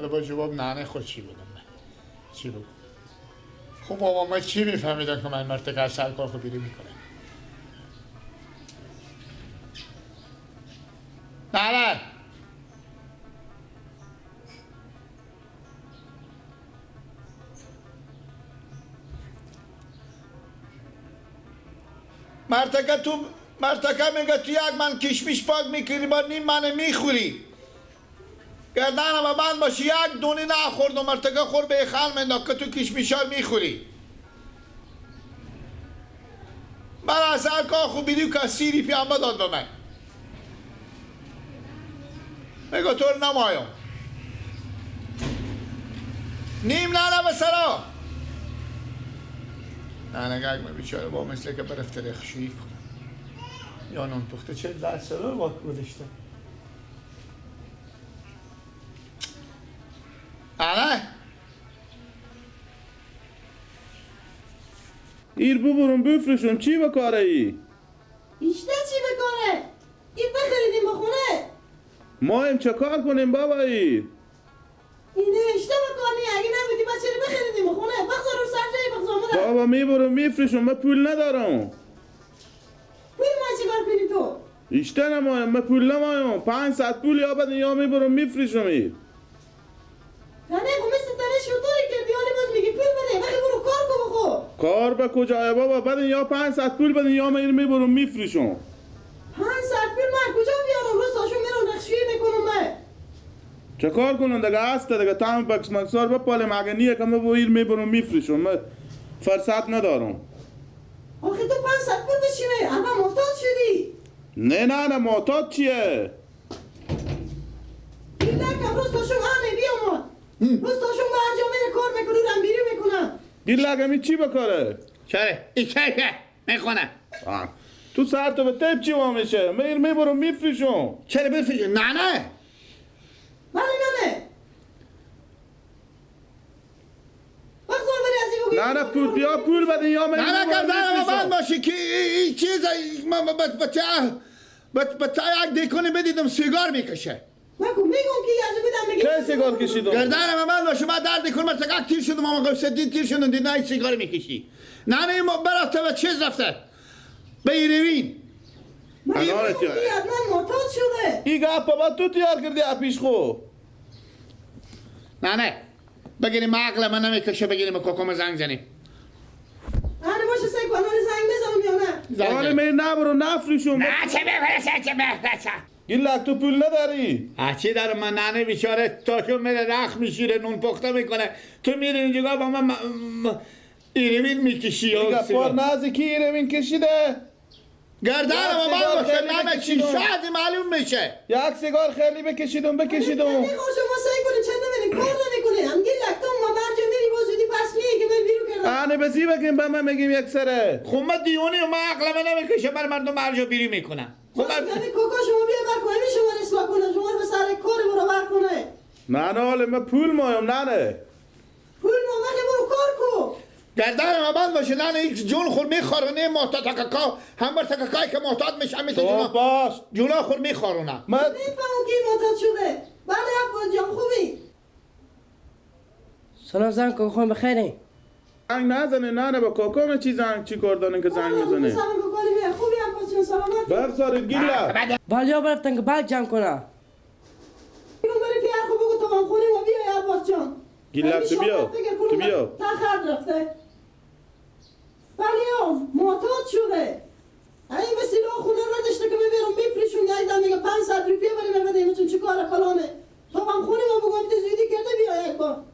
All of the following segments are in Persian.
حالا با جواب نانه خود چی بودم من؟ چی بگم؟ خب بابا من چی میفهمیدم که من مرتکه سر کار خود بیری میکنه؟ نانه مرتکه میگه تو یک من کشمیش پاک میکنی با نیم من میخوری گردنم و بند باشی یک دونه نخورد و مرتکه خور به خال منده که تو کشمیش ها میخوری من از هر کار خوب بیدیو که سیری پیامه داد به من میگه طور نمایم نیم نانه به سرا نانه گرگ بیچاره با مثل که برفته رخشویی کنم یا نون پخته چه دست رو وقت گذاشته آره ایر ببرم بفرشم چی بکاره ای؟ بیشتر چی بکاره؟ این بخریدیم بخونه ما هم چه کار کنیم بابا ایر؟ این اشته بکنی اگه نبودی بچه رو بخریدیم بخونه بخزا رو سر جایی بخزا بابا میبرم میفرشم من پول ندارم پول ما چی کار کنی تو؟ اشته نمایم من پول نمایم 500 پول یا بدن یا میبرم میفرشم ای تنه خب مثل تنه شطوری کردی حالی باز میگی پول بده بخی برو کار کن بخو کار به کجای بابا بدن یا 500 پول بدن یا من میبرم میفرشم 500 پول من کجا بیارم روستاشون میرم نقشویی میکنم من چه کار کنم دیگه هسته دیگه تام بکس مکسار بپالم اگه نیه که من با ایر میبرم میفرشم من فرصت ندارم آخه تو 500 پول بشینه اما محتاج شدی نه معتاد چیه؟ این لکم روستاشون همه بیامون روستاشون با هر جا میره کار میکنه رم بیری میکنم گیر لگمی چی بکاره؟ چره ای که میخونه تو سر تو به تیب چی وا میشه؟ من ایر میبرم میفرشم چرا بفریش نه بله نه بخزار بری از این بگوی نه پول بیا پول بدن یا من نه گردن من باشی که این چیز بچه یک دیکنی بدیدم سیگار میکشه مگو میگم که یازو بدم میگه چه سیگار کشیدم؟ گردن من باشه من در دیکن مرتکک تیر شدم اما قصه دید تیر شدم دید نه سیگار میکشی نه این برافته به چیز رفته به ایروین من میگم که من معتاد شده ای گپ بابا تو تیار کردی اپیش خو نه بگیریم عقل من نمیکشه بگیریم کوکوم زنگ زنیم آره باشه سعی کن زنگ بزنم یا نه آره من نبرو نفرشم نه چه بفرسه گیر لگ تو پول نداری؟ چی داره من ننه بیچاره تاشو میره رخ میشیره نون پخته میکنه تو میری اینجا با من ایروین میکشی ای گپار نازی کی ایروین کشیده؟ گردن من باشه نمه چی شاید معلوم میشه یک سیگار خیلی بکشیدم میگم شما سعی کنی چند نمیری کار نمیکنی هم گیر لگتون ما برجا میری بازودی پس میگه که من بیرو کردم آنه بزی بگیم به من میگیم یک سره خب من دیونی و من عقل من نمیکشه بر مردم برجا بیری میکنم خب کمی کوکا شما بیا بر کنه شما رسوا کنه شما به سر کار برو بر کنه نه حاله من پول مایم نه پول ما وقتی برو کار کو گردن من بند باشه نه یک جون خور میخورونه محتاط تککا هم بر تککایی که محتاط میشه همیشه تو باش جونا خور میخورونه من میفهمم که معتاد شده بله افغان جان خوبی سلام زن کوکو بخیری زنگ نزنه نه با کوکو چی زنگ چی کار دارن که زنگ میزنه سلام کوکالی خوبی افغان جان سلامت بگذارید گیلا والیا برفتن که بلک جمع کنه میگم برای پیار خوب بگو تو خونه ما بیا افغان جان گیلا تو بیا تا خرد رفته بله معتاد شده این به سیلو خونه رو داشته که میبیرم میفریشون یک دم میگه 500 روپیه بریم بدهیم چون چی کار فلانه تو هم خونه ما بگم ده زودی کرده بیا یک بار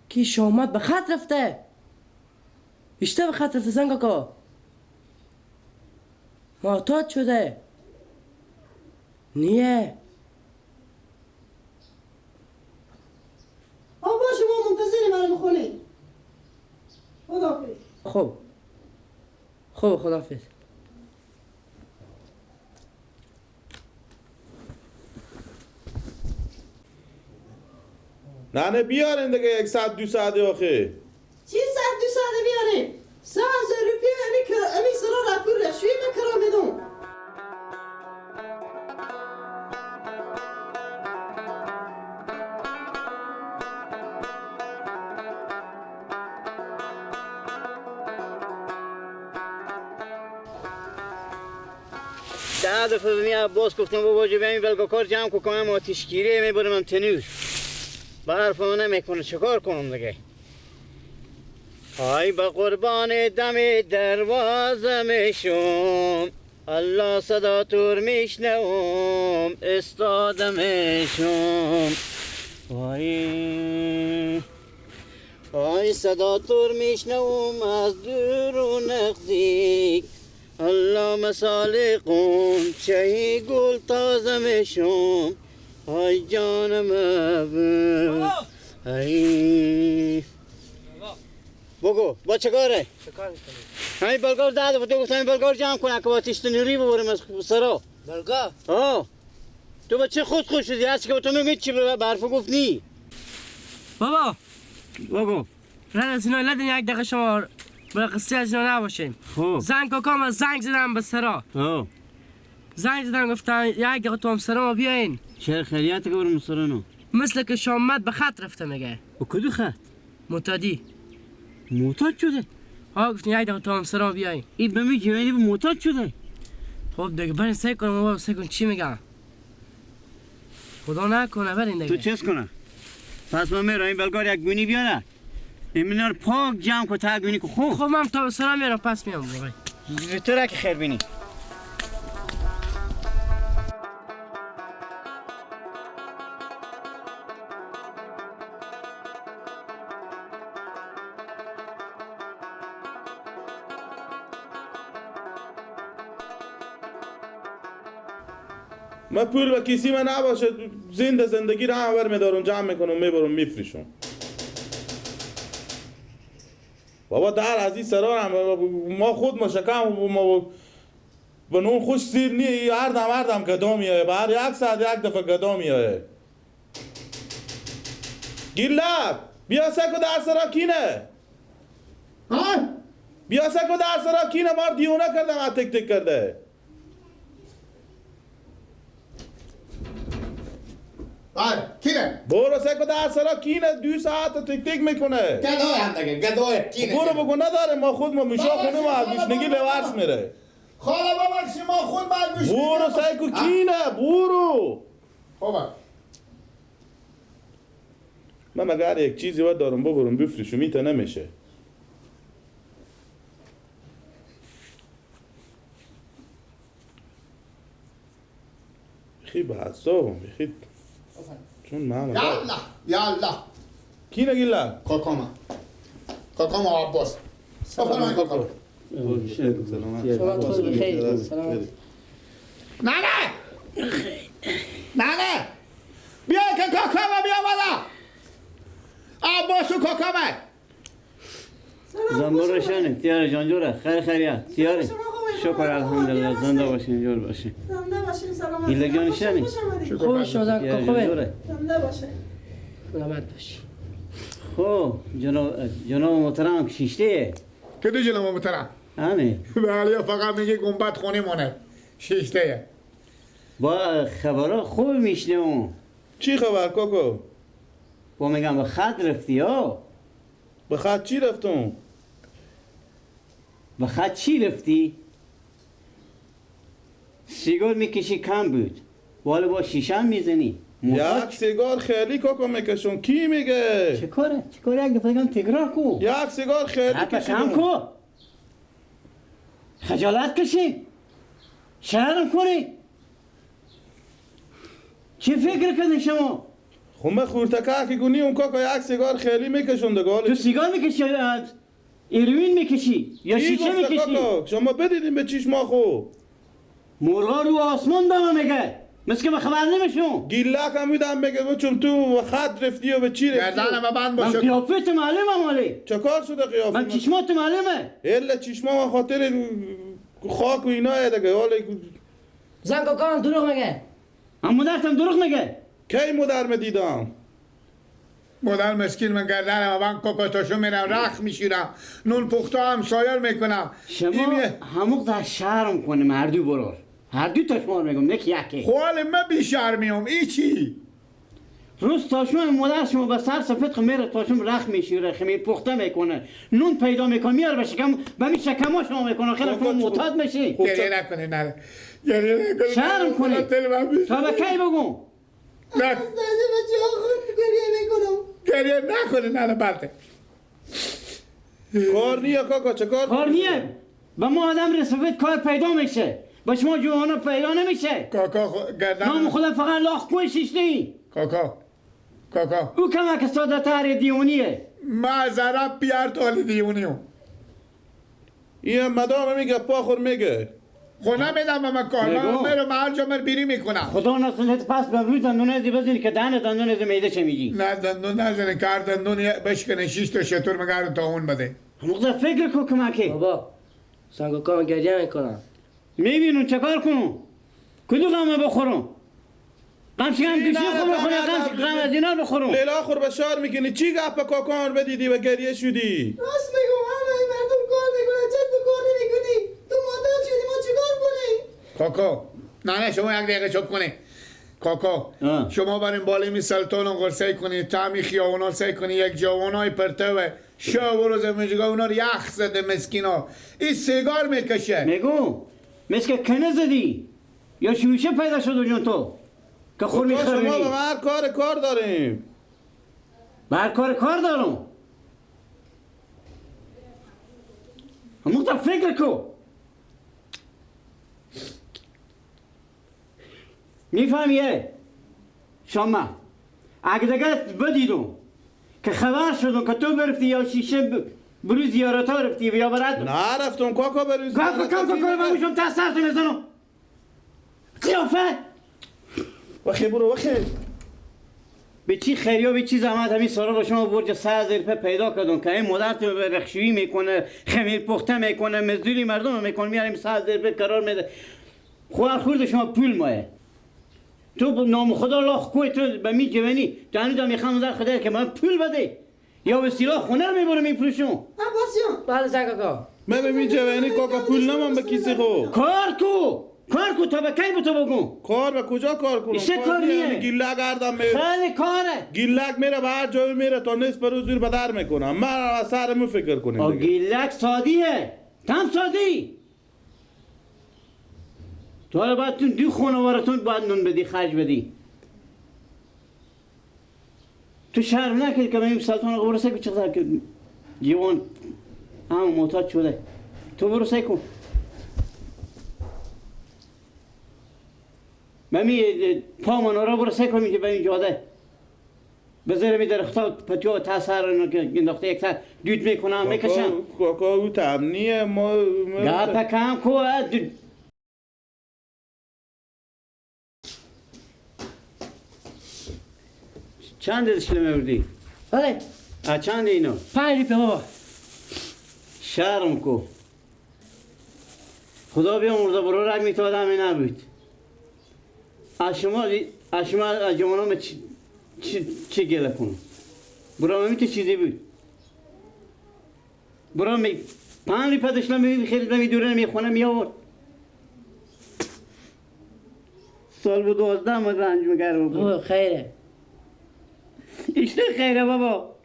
کی شامت به خط رفته اشته به خط رفته زن کوکو معتاد شده نیه باشه ما منتظری منو بخونه خداحافظ خوب خداحافظ نه بیارین دیگه 100-200 آخه چی 100-200 بیاریم 100,000 روپیه امی سرا راپور رشوی میکرم میدون 10 دفعه به من عباس گفتم بابا جا بیاییم بلگاکار جمع کنم آتشگیری میبرم تنور برفمو نمیکنه چکار کنم دیگه ای به قربان دم دروازه میشم الله صدا تور میشنوم استاده میشم آی صدا تور میشنوم از دور و نزدیک الله مثال قنچه گل تازه میشم ای جانم ای بگو با چه کاره؟ چکار میکنی؟ همین بلگار 10 دفعه تو گفتم این بلگار جمع کنه که با تشتنوری ببریم از سرا بلگا؟ تو با چه خود خوش شدی؟ هرچی که با تو میگید چی به حرف گفت نی بابا بگو رد از اینا لدن یک دقیقه شما برای قصه از اینا نباشیم خب زنگ کاکام از زنگ زدم به سرا زنگ زدم گفتم یک دقیقه تو هم سرا ما بیاین چه خیلیت که برم سرا نو مثل که شامت به خط رفته میگه و کدو خط؟ معتادی معتاد شده؟ گفتم یک دقیقه تو هم سرا بیاین این به می جوانی به معتاد شده خب دیگه برین سعی کنم بابا سعی کن چی میگم خدا نکنه برین تو دیگه چیز کنه؟ پس من میرم این بلگار یک گونی بیاره این منار پاک جمع که تا گونی که خوب خب من تا به سرا میرم پس میام بابا تو را که خیر بینی من پول و کیسی من نباشه زندگی را هم برمیدارم جمع میکنم میبرم میفریشم بابا در از این سرا ما خود مشکم ما به نون خوش سیر نی هر دم گدا میایه به هر یک ساعت یک دفعه گدا میایه گیلاب بیا سکو در سرا کینه بیا سکو در سرا کینه مار دیونه کردم تک تک کرده کینه برو سکو در سرا کینه 2 ساعت تک تک میکنه گدای هم دیگه گدای کینه برو بگو نداره ما خود ما میشا خونه ما گوشنگی لورس میره خاله بابا شما خود بعد گوش برو سکو کینه برو خب من مگر یک چیزی باید دارم ببرم بفریشم میته نمیشه خیلی به حسابم خیلی چون من یالله یالله کی نگیلا کاکاما عباس بفرمایید کاکاما نه بیا که کاکاما بیا بالا عباس و کاکاما زنبور روشنه تیاره جان جوره خیریت تیاره شکر الحمدلله زنده باشین جور باشین زنده باشین سلامت ایله جان شنی خوب شده خوبه زنده باشه سلامت باشی خب جناب محترم شیشته کدو جناب محترم همه بله فقط میگه گنبد خونه مونه شیشته با خبرها خوب میشنم چی خبر کوکو با میگم به خط رفتی ها به خط چی رفتم به خط چی رفتی سیگار میکشی کم بود والا با شیشم میزنی یک سیگار خیلی کوکو میکشم کی میگه چه کاره یک دفعه کم تکرار کو یک سیگار خیلی حتی کم کشیدم کو خجالت کشی شرم کنی چه فکر کردین شما خب من خورتکه که گونی اون کوکو یک سیگار خیلی میکشم دگاه تو سیگار میکشی ایروین میکشی یا شیشه میکشی شما بدیدیم به چشما خو مرغا رو آسمان دارم میگه مثل که من خبر نمیشم گیلا کم میدم میگه چون تو خط رفتی و به چی رفتی گردن ما بند من باشه قیافت معلومه مالی چه کار شده قیافه من چشمات معلومه الا چشما ما خاطر خاک و اینا دیگه حالا زن کاکام دروغ میگه من مدرتم دروغ میگه کی مدر دیدم مادر مسکین من گردن ما بند کوکاتاشو میرم رخ میشیرم نون پخته هم سایر میکنم شما هموق در شرم کنیم هر دو برار هر دو تشمار میگم نک یکی خوال من بیشرمیم ای چی روز تاشم مادر شما به سر سفید خمیر تاشم رخ میشوره خمیر پخته میکنه نون پیدا میکنه میاره به شکم به می شکم شما میکنه خیلی شما معتاد میشی گریه نکنه نه گریه نکنه شرم کنی تا به کی بگو نه از درجه بچه ها خود گریه میکنم. گریه نکنه نه بلده کار نیه کاکا چه کار نیه به ما آدم سفید کار پیدا میشه به شما جوانا پیدا نمیشه کاکا گردن نام خدا فقط لاخ کوی شیشتی کاکا او کمک ساده تر دیونیه ما زرا پیار تول دیونیو این مدام میگه پاخور میگه خونه میدم اما کار نگو. من میرم هر جا من بیری میکنم خدا نسلت پس به روی دندونه دی بزنی که دهن دندونه دی میده چه میگی نه دندون نزنه کار دندون بشکنه 6 تا شطور مگار تا اون بده مقدر فکر کو کمکی بابا سنگاکا گریه میکنم. میبینون چه کار کنم کدو غمه بخورم قمشگم کشی خور بخورم غم از اینا بخورم لیلا خور بشار میکنی چی گپ کاکان بدیدی و گریه شدی راست میگم همه این مردم کار میکنه چه تو کار نمیکنی تو معتاد شدی ما چیکار کنیم؟ کاکا نه شما یک دقیقه چوب کنی کاکا شما بریم بالای سلطان رو غرسه کنی تعمی خیابونا سعی کنی یک جوانای پرتوه شب و روز میگه اونا رو یخ زده مسکینا این سیگار میکشه میگو مثل کنه زدی یا شویشه پیدا شد اونجا تو که خور کاکا شما میخوری به هر کار داریم بر کار دارم مقدر فکر کو میفهمیه شما اگه دیگه بدیدم که خبر شدم که تو برفتی یا شیشه برو زیارت ها رفتی یا برد نه رفتم کاکا بروز کم من میشم تا سرت میزنم قیافه وخی برو وخی به چی خیری و به چی زحمت همین سارا رو شما برج 3,000 روپیه پیدا کردم که این مادر تو رخشویی میکنه خمیر پخته میکنه مزدوری مردم میکنه میاریم 3,000 روپیه قرار میده خورد شما پول ماه تو نام خدا لاخ کوی تو به می جوانی تو هنوز میخوام در خدا که من پول بده یا به سلاح خونه میبرم میفروشم عباسیان بله سنگاکا. من به می جوانی کاکا پول نمام به کسی خو کار کو تا به کی به تو بگم کار به کجا کار کنم چه کاریه؟ گیلک اردم میره خیلی کاره گیلک میره به هر جایی میره تا نصف روز زیر بدر میکنم من از سرمو فکر کنیم دیگه گیلک سادیه تم سادی تو حالا باید تو دو خانوارتون باید نون بدی خرج بدی تو شرم نکردی که من این سلطان رو برسه که چقدر که جوان هم معتاد شده تو برسه کن من می پا منارا برسه کن میگه به این جاده بذاره می درختا پتیو تاثر انداخته یک سر دود میکنم میکشم کاکا او تمنیه ما گپ کم کو چند دشل میوردی؟ بله چند اینو؟ 5 روپیه بابا. شرم کو خدا بیامرزه برو رای میتو آدمی نبود از شما از جوانام چی گله کنم برو میتو چیزی بود برو 5 روپیه دشل میوردی خیلی نمیدوره میخونه میآورد سال بود 12 من رنج میگرم بابا خیره. ایشته خیره بابا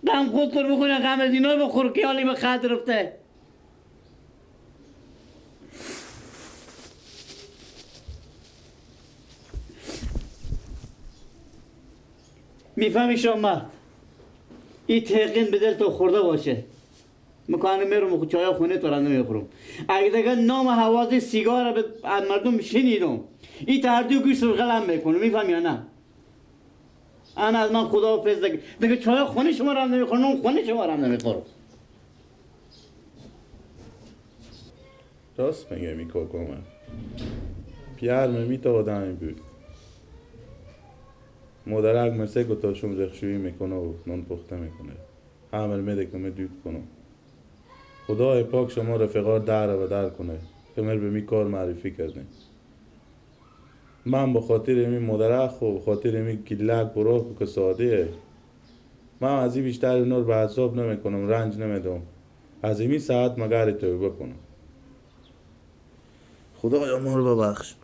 غم خود خور بخونه غم از اینا بخور که حالی به خط رفته میفهمی شما این تقین به دل تو خورده باشه مکانه میرم و چای خونه تو را نمیخورم اگه دیگه نام حوازی سیگار به مردم شنیدم این تردیو گوش رو غلم میکنم میفهمی یا نه انا از من خدا حافظ دیگه چای خونه شما را نمیخورم خونه شما را نمیخورم راست میگه می کاکا من پیار میتا آدمی بود مادرک مرسه که تاشون رخشویی میکنه و نون پخته میکنه همه میده که من دود کنم خدای پاک شما رفقار در و در کنه که من به می کار معرفی کرده من بخاطر این مادرک و بخاطر این گیلک براک که ساده من از این بیشتر نور به حساب نمیکنم رنج نمیدم از این ساعت مگر توبه کنم خدایا ما رو ببخش